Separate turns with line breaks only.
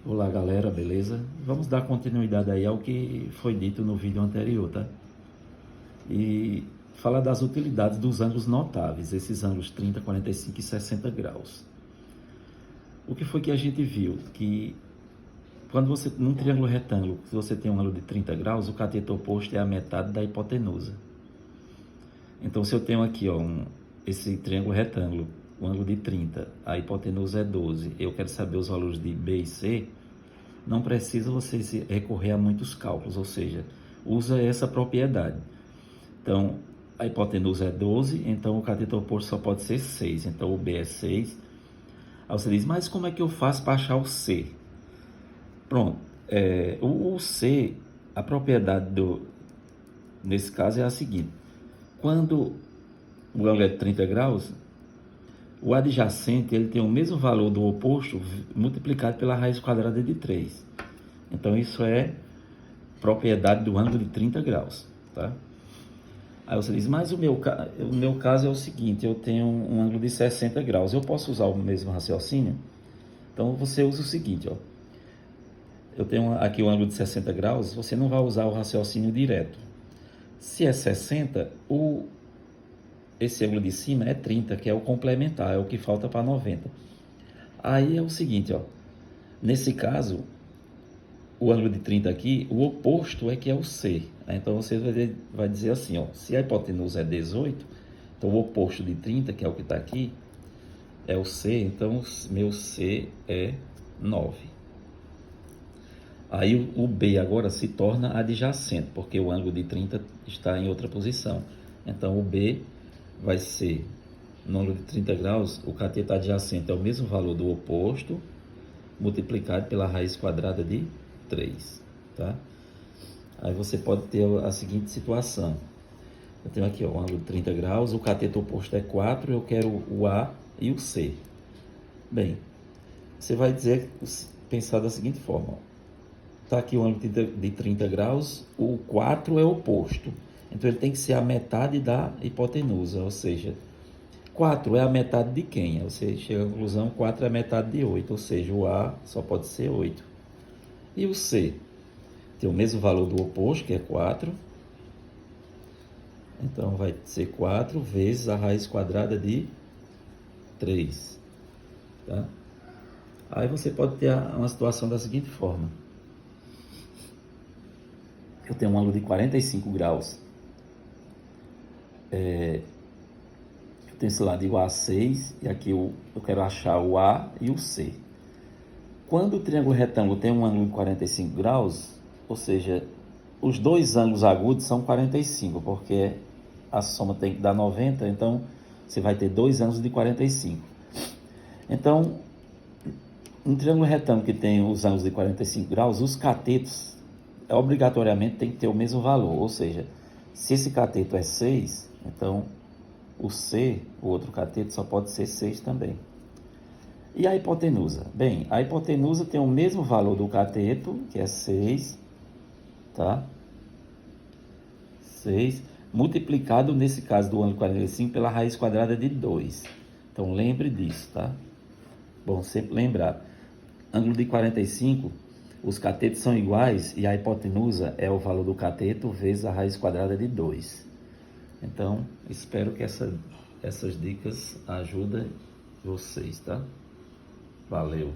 Olá galera, beleza? Vamos dar continuidade aí ao que foi dito no vídeo anterior, tá? E falar das utilidades dos ângulos notáveis, esses ângulos 30, 45 e 60 graus. O que foi que a gente viu? Que quando você, num triângulo retângulo, se você tem um ângulo de 30 graus, o cateto oposto é a metade da hipotenusa. Então se eu tenho aqui, ó, esse triângulo retângulo, o ângulo de 30, a hipotenusa é 12, eu quero saber os valores de B e C, não precisa você recorrer a muitos cálculos, ou seja, usa essa propriedade. Então, a hipotenusa é 12, então o cateto oposto só pode ser 6, então o B é 6. Aí você diz, mas como é que eu faço para achar o C? Pronto, o C, a propriedade nesse caso é a seguinte, quando o ângulo é de 30 graus, o adjacente ele tem o mesmo valor do oposto multiplicado pela raiz quadrada de 3. Então, isso é propriedade do ângulo de 30 graus, tá? Aí você diz, mas o meu caso é o seguinte, eu tenho um ângulo de 60 graus, eu posso usar o mesmo raciocínio? Então, você usa o seguinte, ó, eu tenho aqui o ângulo de 60 graus, você não vai usar o raciocínio direto. Se é 60, esse ângulo de cima é 30, que é o complementar, é o que falta para 90. Aí é o seguinte, ó, nesse caso, o ângulo de 30 aqui, o oposto é que é o C. Então você vai dizer assim, ó, se a hipotenusa é 18, então o oposto de 30, que é o que está aqui, é o C, então meu C é 9. Aí o B agora se torna adjacente, porque o ângulo de 30 está em outra posição. Então o B vai ser, no ângulo de 30 graus, o cateto adjacente é o mesmo valor do oposto, multiplicado pela raiz quadrada de 3, tá? Aí você pode ter a seguinte situação. Eu tenho aqui ó, o ângulo de 30 graus, o cateto oposto é 4, eu quero o A e o C. Bem, você vai pensar da seguinte forma. Está aqui o ângulo de 30 graus, o 4 é oposto. Então ele tem que ser a metade da hipotenusa, ou seja, 4 é a metade de quem? Você chega à conclusão, 4 é a metade de 8, ou seja, o A só pode ser 8. E o C? Tem o mesmo valor do oposto, que é 4. Então, vai ser 4 vezes a raiz quadrada de 3. Tá? Aí você pode ter uma situação da seguinte forma. Eu tenho um ângulo de 45 graus. Eu tenho esse lado igual a 6. E aqui eu quero achar o A e o C. Quando o triângulo retângulo tem um ângulo de 45 graus, ou seja, os dois ângulos agudos são 45, porque a soma tem que dar 90, então você vai ter dois ângulos de 45. Então, um triângulo retângulo que tem os ângulos de 45 graus, os catetos obrigatoriamente tem que ter o mesmo valor, ou seja, se esse cateto é 6, então o C, o outro cateto, só pode ser 6 também. E a hipotenusa? Bem, a hipotenusa tem o mesmo valor do cateto, que é 6, tá? 6, multiplicado, nesse caso do ângulo 45, pela raiz quadrada de 2. Então, lembre disso, tá? Bom, sempre lembrar. Ângulo de 45, os catetos são iguais e a hipotenusa é o valor do cateto vezes a raiz quadrada de 2. Então, espero que essas dicas ajudem vocês, tá? Valeu!